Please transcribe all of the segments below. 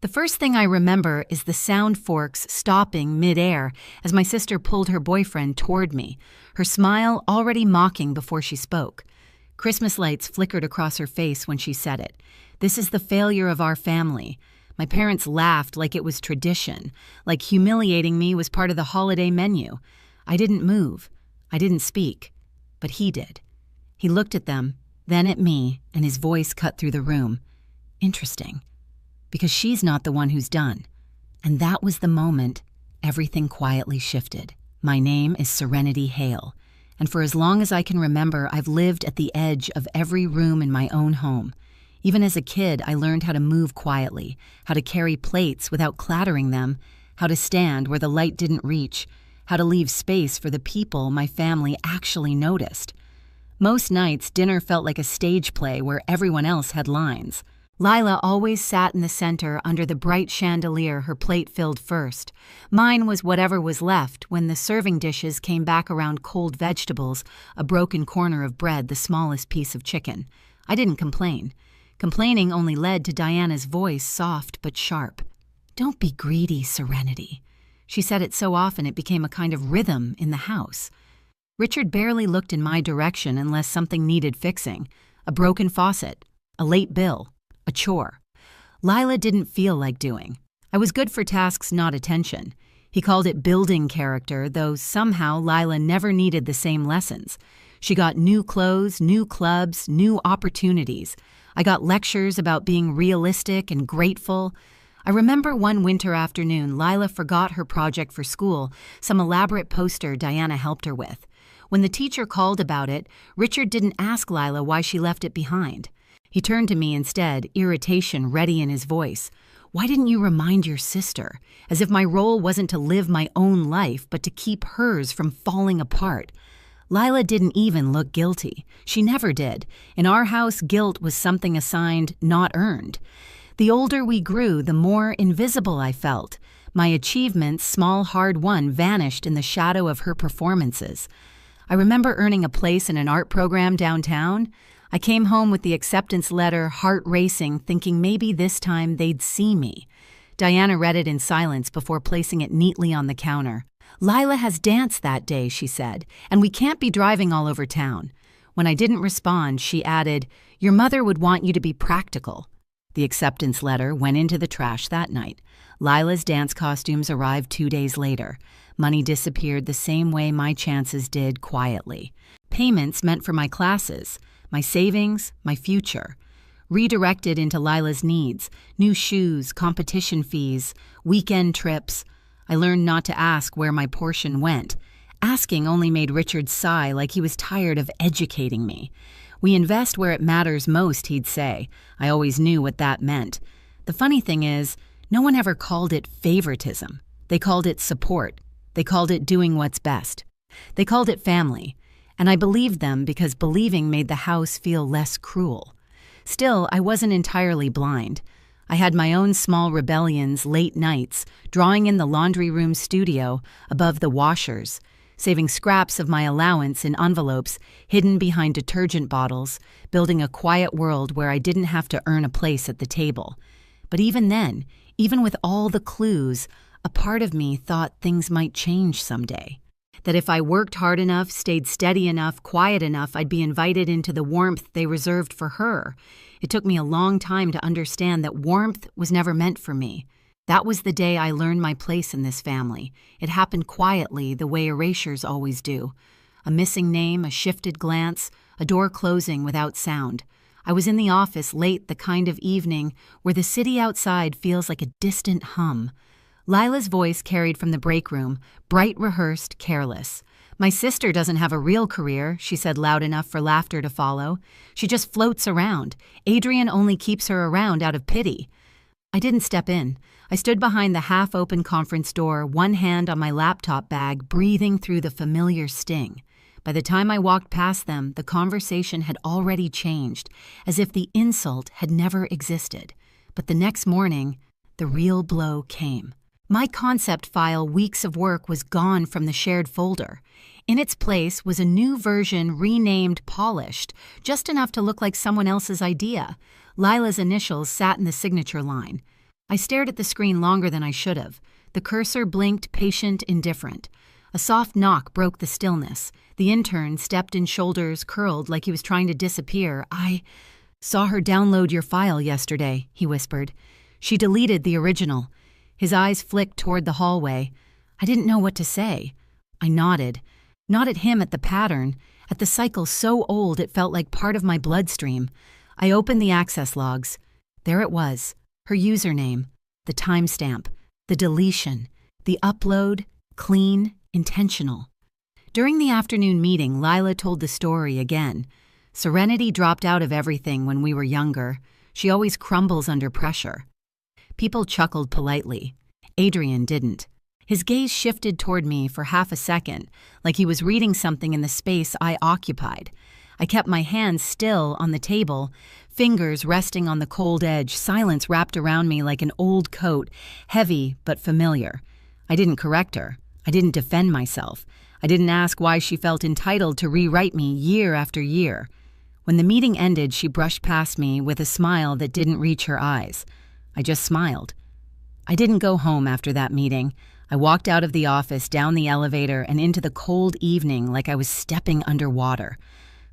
The first thing I remember is the sound forks stopping midair as my sister pulled her boyfriend toward me, her smile already mocking before she spoke. Christmas lights flickered across her face when she said it. This is the failure of our family. My parents laughed like it was tradition, like humiliating me was part of the holiday menu. I didn't move. I didn't speak. But he did. He looked at them, then at me, and his voice cut through the room. Interesting. Because she's not the one who's done. And that was the moment everything quietly shifted. My name is Serenity Hale, and for as long as I can remember, I've lived at the edge of every room in my own home. Even as a kid, I learned how to move quietly, how to carry plates without clattering them, how to stand where the light didn't reach, how to leave space for the people my family actually noticed. Most nights, dinner felt like a stage play where everyone else had lines. Lila always sat in the center under the bright chandelier, her plate filled first. Mine was whatever was left when the serving dishes came back around cold vegetables, a broken corner of bread, the smallest piece of chicken. I didn't complain. Complaining only led to Diana's voice, soft but sharp. "Don't be greedy, Serenity." She said it so often it became a kind of rhythm in the house. Richard barely looked in my direction unless something needed fixing. A broken faucet, a late bill, a chore. Lila didn't feel like doing. I was good for tasks, not attention. He called it building character, though somehow Lila never needed the same lessons. She got new clothes, new clubs, new opportunities. I got lectures about being realistic and grateful. I remember one winter afternoon, Lila forgot her project for school, some elaborate poster Diana helped her with. When the teacher called about it, Richard didn't ask Lila why she left it behind. He turned to me instead, irritation ready in his voice. "Why didn't you remind your sister?" As if my role wasn't to live my own life, but to keep hers from falling apart. Lila didn't even look guilty. She never did. In our house, guilt was something assigned, not earned. The older we grew, the more invisible I felt. My achievements, small, hard won, vanished in the shadow of her performances. I remember earning a place in an art program downtown. I came home with the acceptance letter, heart racing, thinking maybe this time they'd see me. Diana read it in silence before placing it neatly on the counter. "Lila has dance that day," she said, "and we can't be driving all over town." When I didn't respond, she added, "Your mother would want you to be practical." The acceptance letter went into the trash that night. Lila's dance costumes arrived 2 days later. Money disappeared the same way my chances did, quietly. Payments meant for my classes, my savings, my future. Redirected into Lila's needs, new shoes, competition fees, weekend trips. I learned not to ask where my portion went. Asking only made Richard sigh like he was tired of educating me. "We invest where it matters most," he'd say. I always knew what that meant. The funny thing is, no one ever called it favoritism. They called it support. They called it doing what's best. They called it family. And I believed them because believing made the house feel less cruel. Still, I wasn't entirely blind. I had my own small rebellions, late nights, drawing in the laundry room studio above the washers, saving scraps of my allowance in envelopes hidden behind detergent bottles, building a quiet world where I didn't have to earn a place at the table. But even then, even with all the clues, a part of me thought things might change someday. That if I worked hard enough, stayed steady enough, quiet enough, I'd be invited into the warmth they reserved for her. It took me a long time to understand that warmth was never meant for me. That was the day I learned my place in this family. It happened quietly, the way erasures always do. A missing name, a shifted glance, a door closing without sound. I was in the office late, the kind of evening where the city outside feels like a distant hum. Lila's voice carried from the break room, bright, rehearsed, careless. "My sister doesn't have a real career," she said loud enough for laughter to follow. "She just floats around. Adrian only keeps her around out of pity." I didn't step in. I stood behind the half-open conference door, one hand on my laptop bag, breathing through the familiar sting. By the time I walked past them, the conversation had already changed, as if the insult had never existed. But the next morning, the real blow came. My concept file, weeks of work, was gone from the shared folder. In its place was a new version renamed Polished, just enough to look like someone else's idea. Lila's initials sat in the signature line. I stared at the screen longer than I should have. The cursor blinked, patient, indifferent. A soft knock broke the stillness. The intern stepped in, shoulders curled like he was trying to disappear. "I saw her download your file yesterday," he whispered. "She deleted the original." His eyes flicked toward the hallway. I didn't know what to say. I nodded. Not at him, at the pattern, at the cycle so old it felt like part of my bloodstream. I opened the access logs. There it was, her username, the timestamp, the deletion, the upload, clean, intentional. During the afternoon meeting, Lila told the story again. Serenity dropped out of everything when we were younger. She always crumbles under pressure. People chuckled politely. Adrian didn't. His gaze shifted toward me for half a second, like he was reading something in the space I occupied. I kept my hands still on the table, fingers resting on the cold edge, silence wrapped around me like an old coat, heavy but familiar. I didn't correct her. I didn't defend myself. I didn't ask why she felt entitled to rewrite me year after year. When the meeting ended, she brushed past me with a smile that didn't reach her eyes. I just smiled. I didn't go home after that meeting. I walked out of the office, down the elevator, and into the cold evening like I was stepping underwater.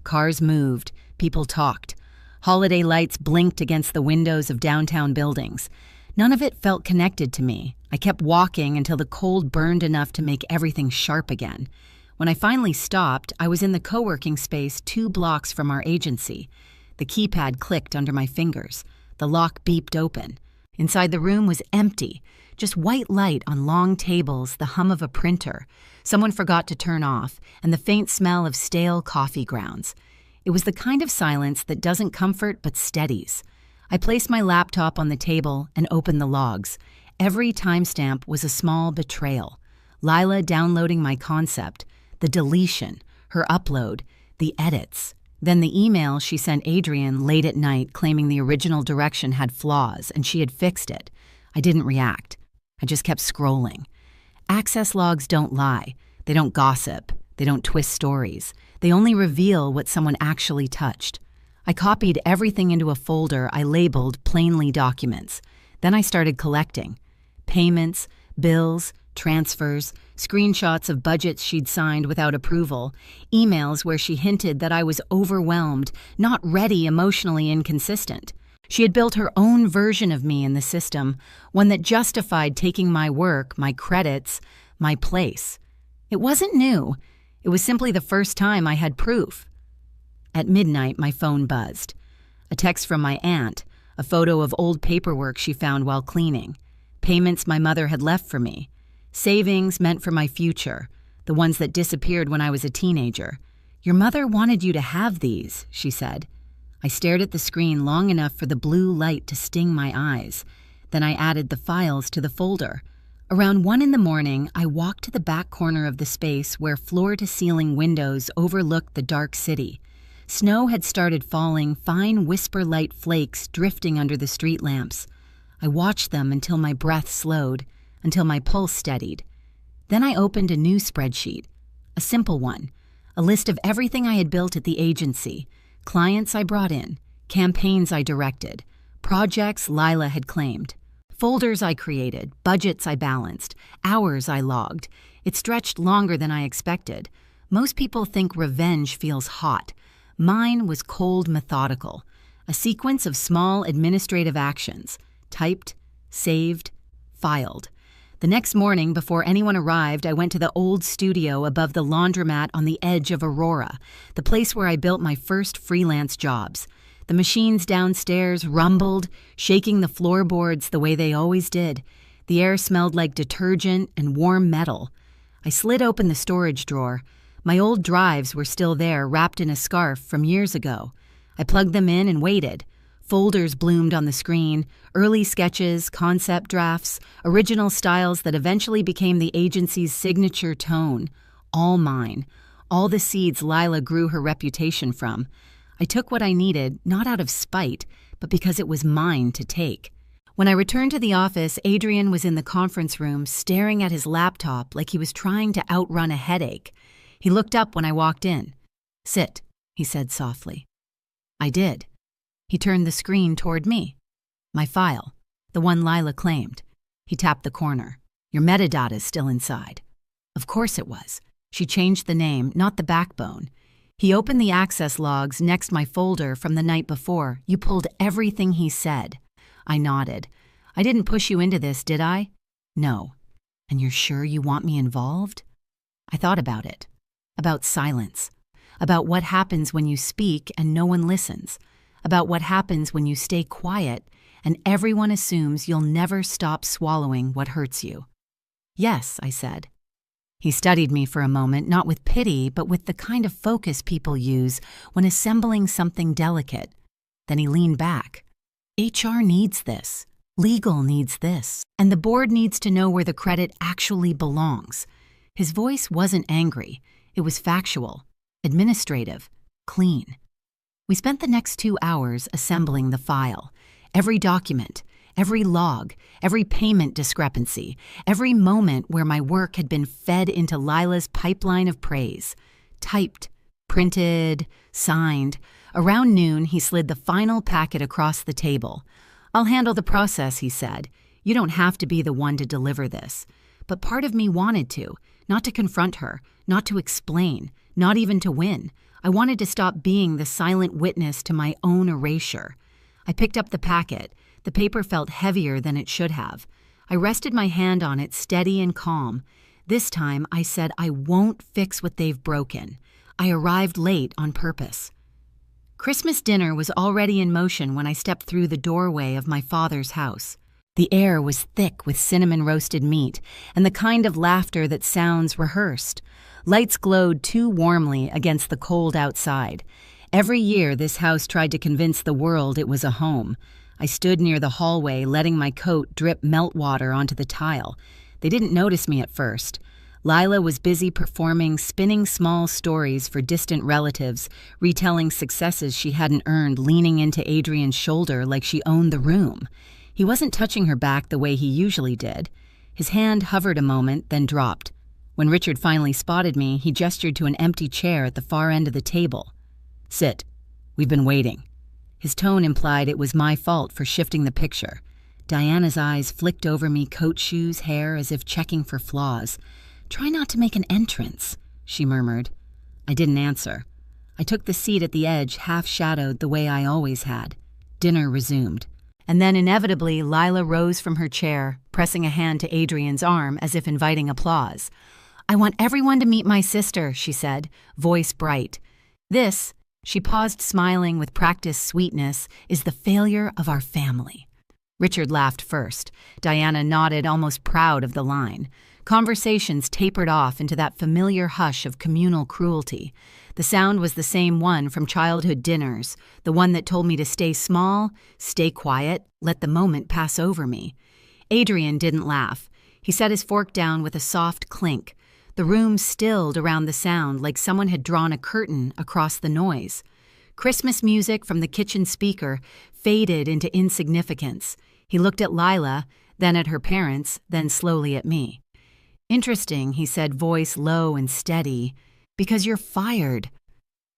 Cars moved. People talked. Holiday lights blinked against the windows of downtown buildings. None of it felt connected to me. I kept walking until the cold burned enough to make everything sharp again. When I finally stopped, I was in the co-working space 2 blocks from our agency. The keypad clicked under my fingers. The lock beeped open. Inside the room was empty. Just white light on long tables, the hum of a printer. Someone forgot to turn off, and the faint smell of stale coffee grounds. It was the kind of silence that doesn't comfort but steadies. I placed my laptop on the table and opened the logs. Every timestamp was a small betrayal. Lila downloading my concept, the deletion, her upload, the edits. Then the email she sent Adrian late at night claiming the original direction had flaws and she had fixed it. I didn't react. I just kept scrolling. Access logs don't lie. They don't gossip. They don't twist stories. They only reveal what someone actually touched. I copied everything into a folder I labeled plainly documents. Then I started collecting. Payments, bills, transfers, screenshots of budgets she'd signed without approval, emails where she hinted that I was overwhelmed, not ready, emotionally inconsistent. She had built her own version of me in the system, one that justified taking my work, my credits, my place. It wasn't new. It was simply the first time I had proof. At midnight, my phone buzzed. A text from my aunt, a photo of old paperwork she found while cleaning, payments my mother had left for me, savings meant for my future, the ones that disappeared when I was a teenager. "Your mother wanted you to have these," she said. I stared at the screen long enough for the blue light to sting my eyes. Then I added the files to the folder. Around 1 in the morning, I walked to the back corner of the space where floor-to-ceiling windows overlooked the dark city. Snow had started falling, fine whisper-light flakes drifting under the street lamps. I watched them until my breath slowed, until my pulse steadied. Then I opened a new spreadsheet, a simple one, a list of everything I had built at the agency, clients I brought in, campaigns I directed, projects Lila had claimed, folders I created, budgets I balanced, hours I logged. It stretched longer than I expected. Most people think revenge feels hot. Mine was cold, methodical, a sequence of small administrative actions, typed, saved, filed. The next morning, before anyone arrived, I went to the old studio above the laundromat on the edge of Aurora, the place where I built my first freelance jobs. The machines downstairs rumbled, shaking the floorboards the way they always did. The air smelled like detergent and warm metal. I slid open the storage drawer. My old drives were still there, wrapped in a scarf from years ago. I plugged them in and waited. Folders bloomed on the screen, early sketches, concept drafts, original styles that eventually became the agency's signature tone. All mine. All the seeds Lila grew her reputation from. I took what I needed, not out of spite, but because it was mine to take. When I returned to the office, Adrian was in the conference room, staring at his laptop like he was trying to outrun a headache. He looked up when I walked in. "Sit," he said softly. I did. He turned the screen toward me. My file. the one Lila claimed. He tapped the corner. Your metadata's still inside. Of course it was. She changed the name, not the backbone. He opened the access logs next my folder from the night before. You pulled everything he said. I nodded. I didn't push you into this, did I? No. And you're sure you want me involved? I thought about it. About silence. About what happens when you speak and no one listens. About what happens when you stay quiet and everyone assumes you'll never stop swallowing what hurts you. Yes, I said. He studied me for a moment, not with pity, but with the kind of focus people use when assembling something delicate. Then he leaned back. HR needs this. Legal needs this. And the board needs to know where the credit actually belongs. His voice wasn't angry. It was factual, administrative, clean. We spent the next 2 hours assembling the file. Every document, every log, every payment discrepancy, every moment where my work had been fed into Lila's pipeline of praise. Typed, printed, signed. Around noon, he slid the final packet across the table. I'll handle the process, he said. You don't have to be the one to deliver this. But part of me wanted to, not to confront her, not to explain, not even to win. I wanted to stop being the silent witness to my own erasure. I picked up the packet. The paper felt heavier than it should have. I rested my hand on it, steady and calm. This time, I said I won't fix what they've broken. I arrived late on purpose. Christmas dinner was already in motion when I stepped through the doorway of my father's house. The air was thick with cinnamon-roasted meat and the kind of laughter that sounds rehearsed. Lights glowed too warmly against the cold outside. Every year, this house tried to convince the world it was a home. I stood near the hallway, letting my coat drip meltwater onto the tile. They didn't notice me at first. Lila was busy performing spinning small stories for distant relatives, retelling successes she hadn't earned, leaning into Adrian's shoulder like she owned the room. He wasn't touching her back the way he usually did. His hand hovered a moment, then dropped. When Richard finally spotted me, he gestured to an empty chair at the far end of the table. Sit. We've been waiting. His tone implied it was my fault for shifting the picture. Diana's eyes flicked over me, coat, shoes, hair, as if checking for flaws. Try not to make an entrance, she murmured. I didn't answer. I took the seat at the edge, half-shadowed the way I always had. Dinner resumed. And then inevitably, Lila rose from her chair, pressing a hand to Adrian's arm as if inviting applause. I want everyone to meet my sister, she said, voice bright. This, she paused smiling with practiced sweetness, is the failure of our family. Richard laughed first. Diana nodded, almost proud of the line. Conversations tapered off into that familiar hush of communal cruelty. The sound was the same one from childhood dinners, the one that told me to stay small, stay quiet, let the moment pass over me. Adrian didn't laugh. He set his fork down with a soft clink. The room stilled around the sound like someone had drawn a curtain across the noise. Christmas music from the kitchen speaker faded into insignificance. He looked at Lila, then at her parents, then slowly at me. Interesting, he said, voice low and steady, because you're fired.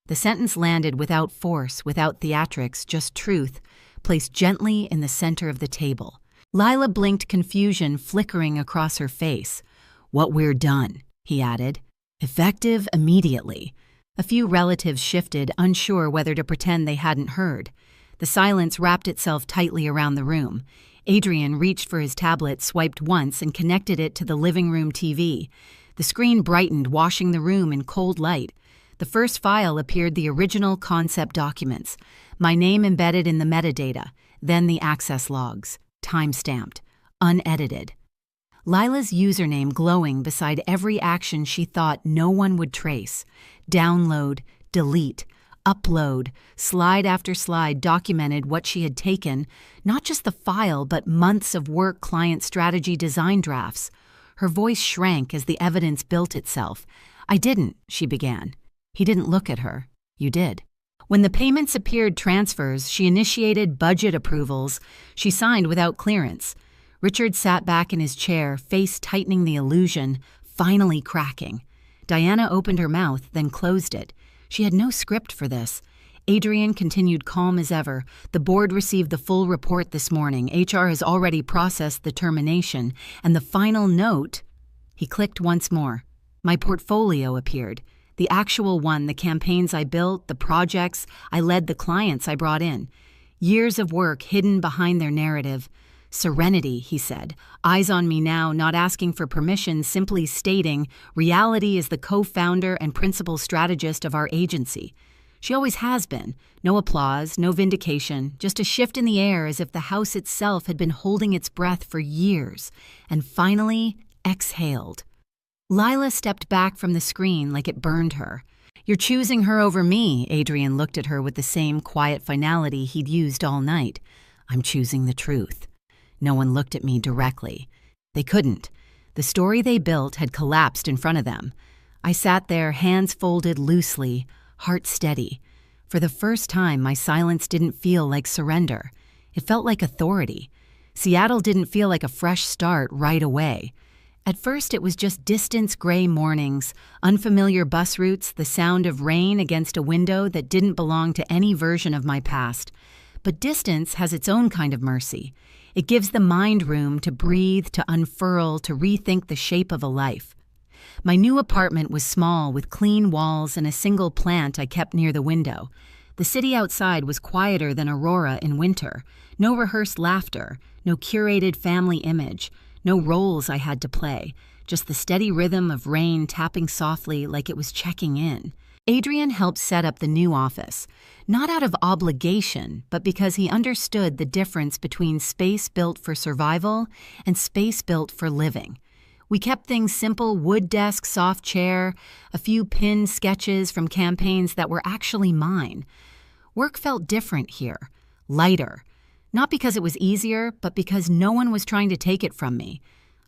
The sentence landed without force, without theatrics, just truth, placed gently in the center of the table. Lila blinked, confusion flickering across her face. What we're done, he added. Effective immediately. A few relatives shifted, unsure whether to pretend they hadn't heard. The silence wrapped itself tightly around the room. Adrian reached for his tablet, swiped once, and connected it to the living room TV. The screen brightened, washing the room in cold light. The first file appeared the original concept documents, my name embedded in the metadata, then the access logs, time-stamped, unedited. Lila's username glowing beside every action she thought no one would trace. Download, delete, upload, slide after slide documented what she had taken, not just the file, but months of work, client strategy, design drafts. Her voice shrank as the evidence built itself. I didn't, she began. He didn't look at her. You did. When the payments appeared transfers, she initiated budget approvals. She signed without clearance. Richard sat back in his chair, face tightening the illusion, finally cracking. Diana opened her mouth, then closed it. She had no script for this. Adrian continued calm as ever. The board received the full report this morning. HR has already processed the termination. And the final note... He clicked once more. My portfolio appeared. The actual one, the campaigns I built, the projects I led, the clients I brought in. Years of work hidden behind their narrative. Serenity, he said. Eyes on me now, not asking for permission, simply stating, reality is the co-founder and principal strategist of our agency. She always has been. No applause, no vindication, just a shift in the air as if the house itself had been holding its breath for years, and finally exhaled. Lila stepped back from the screen like it burned her. You're choosing her over me, Adrian looked at her with the same quiet finality he'd used all night. I'm choosing the truth. No one looked at me directly. They couldn't. The story they built had collapsed in front of them. I sat there, hands folded loosely, heart steady. For the first time, my silence didn't feel like surrender. It felt like authority. Seattle didn't feel like a fresh start right away. At first, it was just distant gray mornings, unfamiliar bus routes, the sound of rain against a window that didn't belong to any version of my past. But distance has its own kind of mercy. It gives the mind room to breathe, to unfurl, to rethink the shape of a life. My new apartment was small, with clean walls and a single plant I kept near the window. The city outside was quieter than Aurora in winter. No rehearsed laughter, no curated family image. No roles I had to play, just the steady rhythm of rain tapping softly like it was checking in. Adrian helped set up the new office, not out of obligation, but because he understood the difference between space built for survival and space built for living. We kept things simple: wood desk, soft chair, a few pinned sketches from campaigns that were actually mine. Work felt different here, lighter. Not because it was easier, but because no one was trying to take it from me.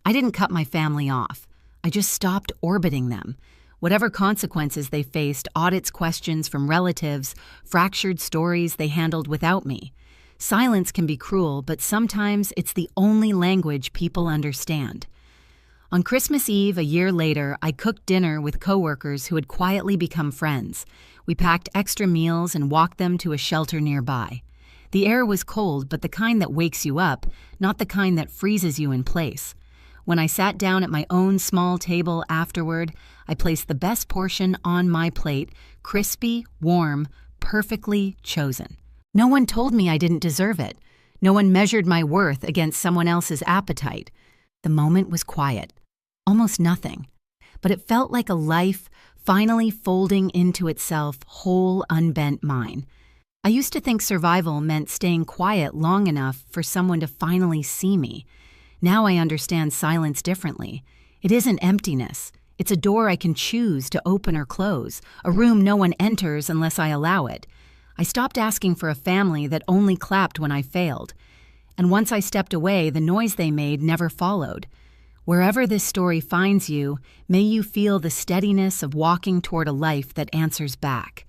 I didn't cut my family off. I just stopped orbiting them. Whatever consequences they faced, audits, questions from relatives, fractured stories they handled without me. Silence can be cruel, but sometimes it's the only language people understand. On Christmas Eve, a year later, I cooked dinner with coworkers who had quietly become friends. We packed extra meals and walked them to a shelter nearby. The air was cold, but the kind that wakes you up, not the kind that freezes you in place. When I sat down at my own small table afterward, I placed the best portion on my plate, crispy, warm, perfectly chosen. No one told me I didn't deserve it. No one measured my worth against someone else's appetite. The moment was quiet, almost nothing. But it felt like a life finally folding into itself, whole, unbent mine. I used to think survival meant staying quiet long enough for someone to finally see me. Now I understand silence differently. It isn't emptiness. It's a door I can choose to open or close, a room no one enters unless I allow it. I stopped asking for a family that only clapped when I failed. And once I stepped away, the noise they made never followed. Wherever this story finds you, may you feel the steadiness of walking toward a life that answers back.